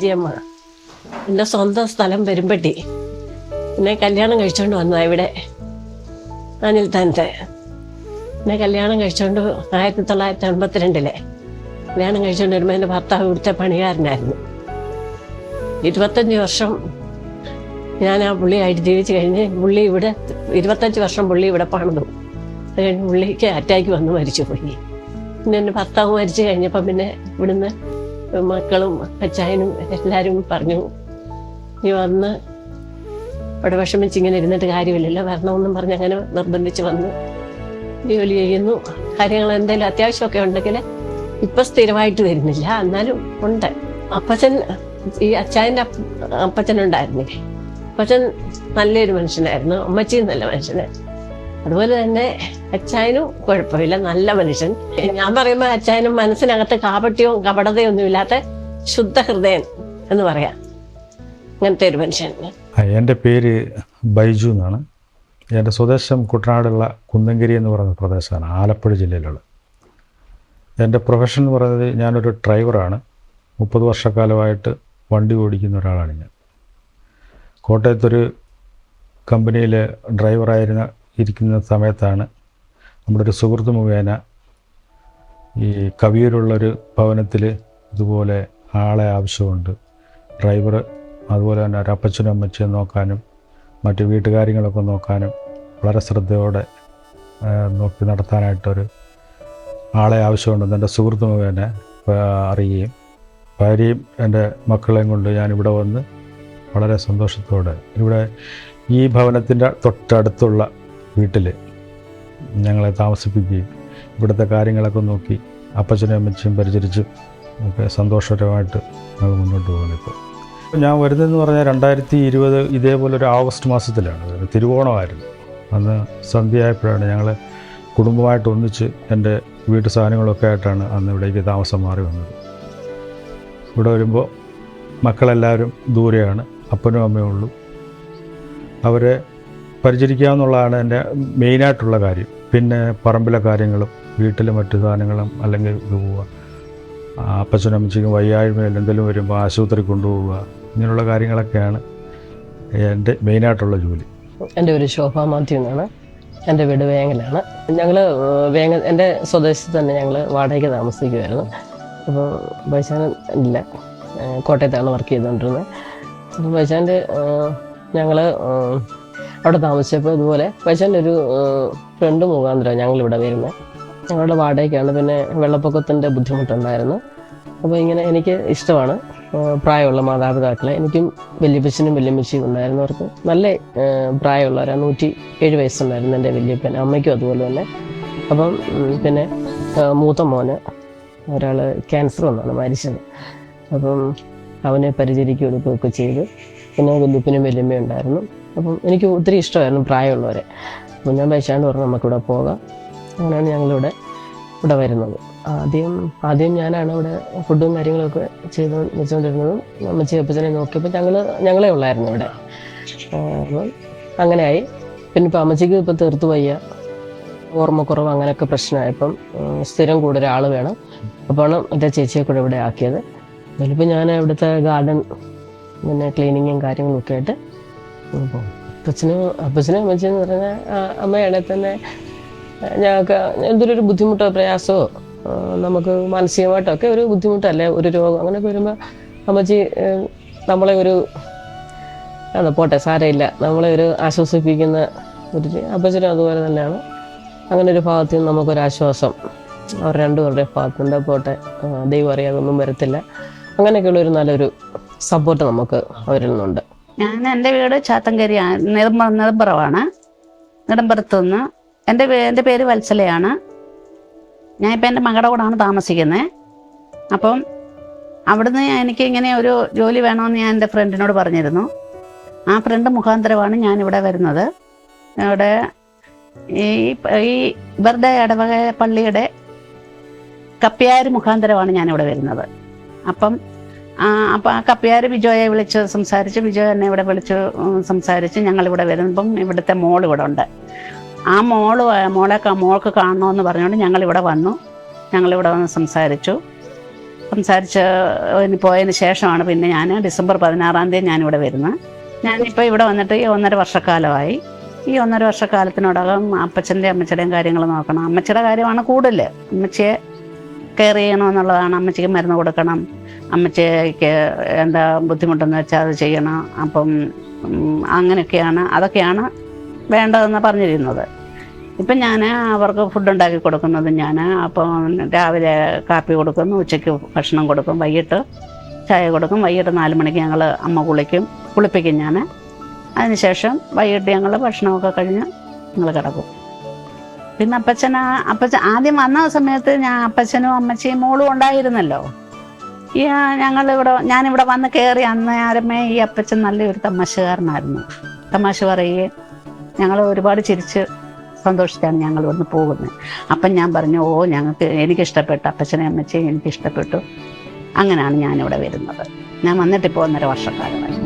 വിജയമ്മ. എൻ്റെ സ്വന്തം സ്ഥലം പെരുമ്പട്ടി. എന്നെ കല്യാണം കഴിച്ചുകൊണ്ട് വന്നതാണ് ഇവിടെ അനിൽത്താനത്തെ. എന്നെ കല്യാണം കഴിച്ചുകൊണ്ട് 1982 കല്യാണം കഴിച്ചുകൊണ്ട് വരുമ്പോൾ എൻ്റെ ഭർത്താവ് ഇവിടുത്തെ പണിക്കാരനായിരുന്നു. 25 വർഷം ഞാൻ ആ പുള്ളിയായിട്ട് ജീവിച്ച് കഴിഞ്ഞ് പുള്ളി ഇവിടെ 25 വർഷം പുള്ളി ഇവിടെ പണിതു. അത് കഴിഞ്ഞ് പുള്ളിക്ക് അറ്റാക്ക് വന്ന് മരിച്ചു പോയി. പിന്നെ എൻ്റെ ഭർത്താവ് മരിച്ചു കഴിഞ്ഞപ്പോൾ പിന്നെ ഇവിടുന്ന് മക്കളും അച്ചായനും എല്ലാവരും പറഞ്ഞു, നീ വന്ന് ഇവിടെ വിഷമിച്ച് ഇങ്ങനെ ഇരുന്നിട്ട് കാര്യമില്ലല്ലോ, വരണമെന്നും പറഞ്ഞ് അങ്ങനെ നിർബന്ധിച്ച് വന്ന് ജോലി ചെയ്യുന്നു. കാര്യങ്ങൾ എന്തെങ്കിലും അത്യാവശ്യമൊക്കെ ഉണ്ടെങ്കിൽ ഇപ്പം സ്ഥിരമായിട്ട് വരുന്നില്ല, എന്നാലും ഉണ്ട്. അപ്പച്ചൻ, ഈ അച്ചായൻ്റെ അപ്പച്ചനുണ്ടായിരുന്നില്ലേ, അപ്പച്ചൻ നല്ലൊരു മനുഷ്യനായിരുന്നു, അമ്മച്ചിയും നല്ല മനുഷ്യനായിരുന്നു. അതുപോലെ തന്നെ അച്ചായനും കുഴപ്പമില്ല, നല്ല മനുഷ്യൻ. ഞാൻ പറയുമ്പോൾ അച്ചായനും മനസ്സിനകത്ത് കാപട്യവും കപടതയൊന്നും ഇല്ലാത്ത ശുദ്ധ ഹൃദയൻ എന്ന് പറയാം, അങ്ങനത്തെ ഒരു മനുഷ്യൻ. എൻ്റെ പേര് ബൈജു എന്നാണ്. എൻ്റെ സ്വദേശം കുട്ടനാടുള്ള കുന്നംകരി എന്ന് പറയുന്ന പ്രദേശമാണ്, ആലപ്പുഴ ജില്ലയിലുള്ള. എൻ്റെ പ്രൊഫഷൻ എന്ന് പറയുന്നത് ഞാനൊരു ഡ്രൈവറാണ്. 30 വർഷക്കാലമായിട്ട് വണ്ടി ഓടിക്കുന്ന ഒരാളാണ് ഞാൻ. കോട്ടയത്തൊരു കമ്പനിയിൽ ഇരിക്കുന്ന സമയത്താണ് നമ്മുടെ ഒരു സുഹൃത്ത് മുഖേന ഈ കവിയൂരുള്ളൊരു ഭവനത്തിൽ ഇതുപോലെ ആളെ ആവശ്യമുണ്ട്, ഡ്രൈവർ, അതുപോലെ തന്നെ ഒരു അപ്പച്ചനും അമ്മച്ചിയും നോക്കാനും മറ്റ് വീട്ടുകാര്യങ്ങളൊക്കെ നോക്കാനും വളരെ ശ്രദ്ധയോടെ നോക്കി നടത്താനായിട്ടൊരു ആളെ ആവശ്യമുണ്ടെന്ന് എൻ്റെ സുഹൃത്ത് മുഖേന അറിയുകയും ഭാര്യയും എൻ്റെ മക്കളെയും കൊണ്ട് ഞാനിവിടെ വന്ന് വളരെ സന്തോഷത്തോടെ ഇവിടെ ഈ ഭവനത്തിൻ്റെ തൊട്ടടുത്തുള്ള വീട്ടിൽ ഞങ്ങളെ താമസിപ്പിക്കുകയും ഇവിടുത്തെ കാര്യങ്ങളൊക്കെ നോക്കി അപ്പച്ചനും അമ്മച്ചിയും പരിചരിച്ചും ഒക്കെ സന്തോഷകരമായിട്ട് ഞങ്ങൾ മുന്നോട്ട് പോകുന്നു. ഇപ്പോൾ ഞാൻ വരുന്നതെന്ന് പറഞ്ഞാൽ 2020 ഇതേപോലെ ഒരു ഓഗസ്റ്റ് മാസത്തിലാണ്. തിരുവോണമായിരുന്നു. അന്ന് സന്ധ്യയായപ്പോഴാണ് ഞങ്ങൾ കുടുംബമായിട്ട് ഒന്നിച്ച് എൻ്റെ വീട്ടു സാധനങ്ങളൊക്കെ ആയിട്ടാണ് അന്ന് ഇവിടേക്ക് താമസം മാറി വന്നത്. ഇവിടെ വരുമ്പോൾ മക്കളെല്ലാവരും ദൂരെയാണ്, അപ്പനും അമ്മയും ഉള്ളൂ. അവരെ പരിചരിക്കുക എന്നുള്ളതാണ് എൻ്റെ മെയിനായിട്ടുള്ള കാര്യം. പിന്നെ പറമ്പിലെ കാര്യങ്ങളും വീട്ടിലെ മറ്റു സാധനങ്ങളും, അല്ലെങ്കിൽ ഇത് പോവുക, അപ്പച്ചനും അമ്മച്ചിക്കും വയ്യായ്മയിൽ എന്തെങ്കിലും വരുമ്പോൾ ആശുപത്രി കൊണ്ടുപോവുക, ഇങ്ങനെയുള്ള കാര്യങ്ങളൊക്കെയാണ് എൻ്റെ മെയിനായിട്ടുള്ള ജോലി. എൻ്റെ പേര് ശോഭ മാത്യു എന്നാണ്. എൻ്റെ വീട് വേങ്ങലാണ്. ഞങ്ങൾ എൻ്റെ സ്വദേശത്ത് തന്നെ ഞങ്ങൾ വാടകയ്ക്ക് താമസിക്കുമായിരുന്നു. അപ്പോൾ ബൈശാൻ ഇല്ല, കോട്ടയത്താണ് വർക്ക് ചെയ്തുകൊണ്ടിരുന്നത്. അപ്പോൾ ബൈശാൻ്റെ ഞങ്ങൾ അവിടെ താമസിച്ചപ്പോൾ ഇതുപോലെ ബൈശാൻ്റെ ഒരു ഫ്രണ്ട് മുഖാന്തരം ഞങ്ങളിവിടെ വരുന്നത്. ഞങ്ങളുടെ വാടകയ്ക്കാണ്. പിന്നെ വെള്ളപ്പൊക്കത്തിൻ്റെ ബുദ്ധിമുട്ടുണ്ടായിരുന്നു. അപ്പോൾ ഇങ്ങനെ എനിക്ക് ഇഷ്ടമാണ് പ്രായമുള്ള മാതാപിതാക്കളെ. എനിക്കും വല്യപ്പച്ചനും വല്യമ്മച്ചിയും ഉണ്ടായിരുന്നു. അവർക്ക് നല്ല പ്രായമുള്ളവരാണ്. 107 വയസ്സുണ്ടായിരുന്നു എൻ്റെ വല്യപ്പൻ, അമ്മയ്ക്കും അതുപോലെ തന്നെ. അപ്പം പിന്നെ മൂത്ത മോന് ഒരാൾ ക്യാൻസർ വന്നാണ് മരിച്ചത്. അപ്പം അവനെ പരിചരിക്കുകയും എടുക്കുകയൊക്കെ ചെയ്ത്. പിന്നെ വല്യപ്പനും വല്യമ്മയും ഉണ്ടായിരുന്നു. അപ്പം എനിക്ക് ഒത്തിരി ഇഷ്ടമായിരുന്നു പ്രായമുള്ളവരെ. അപ്പം ഞാൻ ബൈശാണ്ട് പറഞ്ഞു നമുക്കിവിടെ പോകാം. അങ്ങനെയാണ് ഞങ്ങളിവിടെ വരുന്നത്. ആദ്യം ഞാനാണ് ഇവിടെ ഫുഡും കാര്യങ്ങളൊക്കെ വെച്ചുകൊണ്ടിരുന്നതും. അമ്മച്ചി അപ്പച്ചനെ നോക്കിയപ്പോൾ ഞങ്ങളെ ഉള്ളായിരുന്നു ഇവിടെ. അപ്പം അങ്ങനെയായി. പിന്നെ ഇപ്പം അമ്മച്ചിക്ക് ഇപ്പോൾ തീർത്ത് വയ്യ, ഓർമ്മക്കുറവ്, അങ്ങനെയൊക്കെ പ്രശ്നമായപ്പം സ്ഥിരം കൂടെ ഒരാൾ വേണം. അപ്പോഴാണ് എൻ്റെ ചേച്ചിയെ കൂടെ ഇവിടെ ആക്കിയത്. അതിലിപ്പോൾ ഞാൻ ഇവിടുത്തെ ഗാർഡൻ പിന്നെ ക്ലീനിങ്ങും കാര്യങ്ങളും ഒക്കെ ആയിട്ട് പോകും. അപ്പച്ചനും അമ്മച്ചിയെന്ന് പറഞ്ഞാൽ അമ്മയാണെങ്കിൽ തന്നെ ഞങ്ങൾക്ക് എന്തൊരു ബുദ്ധിമുട്ടോ പ്രയാസമോ നമുക്ക് മാനസികമായിട്ടൊക്കെ ഒരു ബുദ്ധിമുട്ടല്ലേ, ഒരു രോഗം അങ്ങനെയൊക്കെ വരുമ്പോൾ അമ്മച്ചി നമ്മളെ ഒരു പോട്ടെ സാരമില്ല, നമ്മളെ ഒരു ആശ്വസിപ്പിക്കുന്ന ഒരു അപ്പച്ചനും അതുപോലെ തന്നെയാണ്. അങ്ങനെ ഒരു ഭാഗത്തു നിന്ന് നമുക്കൊരാശ്വാസം അവർ രണ്ടുപേരുടെ ഭാഗത്തുണ്ട്. പോട്ടെ, ദൈവം അറിയാതൊന്നും വരത്തില്ല, അങ്ങനെയൊക്കെയുള്ളൊരു നല്ലൊരു സപ്പോർട്ട് നമുക്ക് അവരിൽ നിന്നുണ്ട്. എൻ്റെ വീട് ചാത്തങ്കരയാണ്, നെടുമ്പറമാണ്. നെടുമ്പറത്തു നിന്ന് എൻ്റെ പേര് വത്സലയാണ്. ഞാനിപ്പോൾ എൻ്റെ മകളുടെ കൂടാണ് താമസിക്കുന്നത്. അപ്പം അവിടുന്ന് എനിക്ക് ഇങ്ങനെ ഒരു ജോലി വേണമെന്ന് ഞാൻ എൻ്റെ ഫ്രണ്ടിനോട് പറഞ്ഞിരുന്നു. ആ ഫ്രണ്ട് മുഖാന്തരമാണ് ഞാനിവിടെ വരുന്നത്. ഇവിടെ ഈ ഇവരുടെ ഇടവക പള്ളിയുടെ കപ്പ്യാർ മുഖാന്തരമാണ് ഞാനിവിടെ വരുന്നത്. അപ്പം ആ കപ്പ്യാർ ബിജോയെ വിളിച്ച് സംസാരിച്ച്, ബിജോ എന്നെ ഇവിടെ വിളിച്ച് സംസാരിച്ച് ഞങ്ങളിവിടെ വരുമ്പം ഇവിടുത്തെ മോൾ ഇവിടെ ഉണ്ട്. ആ മോൾക്ക് കാണണമെന്ന് പറഞ്ഞുകൊണ്ട് ഞങ്ങളിവിടെ വന്നു സംസാരിച്ചു. സംസാരിച്ച് പോയതിന് ശേഷമാണ് പിന്നെ ഞാൻ ഡിസംബർ 16-ാം തീയതി ഞാനിവിടെ വരുന്നത്. ഞാനിപ്പോൾ ഇവിടെ വന്നിട്ട് ഈ 1.5 വർഷക്കാലമായി. ഈ 1.5 വർഷക്കാലത്തിനോടകം അപ്പച്ചൻ്റെയും അമ്മച്ചിയുടെയും കാര്യങ്ങൾ നോക്കണം. അമ്മച്ചിയുടെ കാര്യമാണ് കൂടുതൽ. അമ്മച്ചിയെ കെയർ ചെയ്യണമെന്നുള്ളതാണ്. അമ്മച്ചിക്ക് മരുന്ന് കൊടുക്കണം, അമ്മച്ചിക്ക് എന്താ ബുദ്ധിമുട്ടെന്ന് വെച്ചാൽ അത് ചെയ്യണം. അപ്പം അതൊക്കെയാണ് വേണ്ടതെന്ന് പറഞ്ഞിരുന്നത്. ഇപ്പം ഞാൻ അവർക്ക് ഫുഡ് ഉണ്ടാക്കി കൊടുക്കുന്നത് അപ്പം രാവിലെ കാപ്പി കൊടുക്കുന്നു, ഉച്ചയ്ക്ക് ഭക്ഷണം കൊടുക്കും, വൈകിട്ട് ചായ കൊടുക്കും. വൈകിട്ട് 4 മണിക്ക് അമ്മ കുളിപ്പിക്കും ഞാൻ. അതിനുശേഷം വൈകിട്ട് ഞങ്ങൾ ഭക്ഷണമൊക്കെ കഴിഞ്ഞ് ഞങ്ങൾ കിടക്കും. പിന്നെ അപ്പച്ചൻ ആദ്യം വന്ന സമയത്ത് അപ്പച്ചനും അമ്മച്ചിയും മോളും ഉണ്ടായിരുന്നല്ലോ. ഞാനിവിടെ വന്ന് കയറി അന്നേരമേ ഈ അപ്പച്ചൻ നല്ലൊരു തമാശക്കാരനായിരുന്നു. തമാശ പറയുകയും ഞങ്ങൾ ഒരുപാട് ചിരിച്ച് സന്തോഷിച്ചാണ് ഞങ്ങൾ ഇവിടുന്ന് പോകുന്നത്. അപ്പം ഞാൻ പറഞ്ഞു, എനിക്കിഷ്ടപ്പെട്ടു, അപ്പച്ചനെ അമ്മച്ചയും എനിക്കിഷ്ടപ്പെട്ടു. അങ്ങനെയാണ് ഞാനിവിടെ വരുന്നത്. ഞാൻ വന്നിട്ടിപ്പോൾ 1.5 വർഷക്കാലമായി.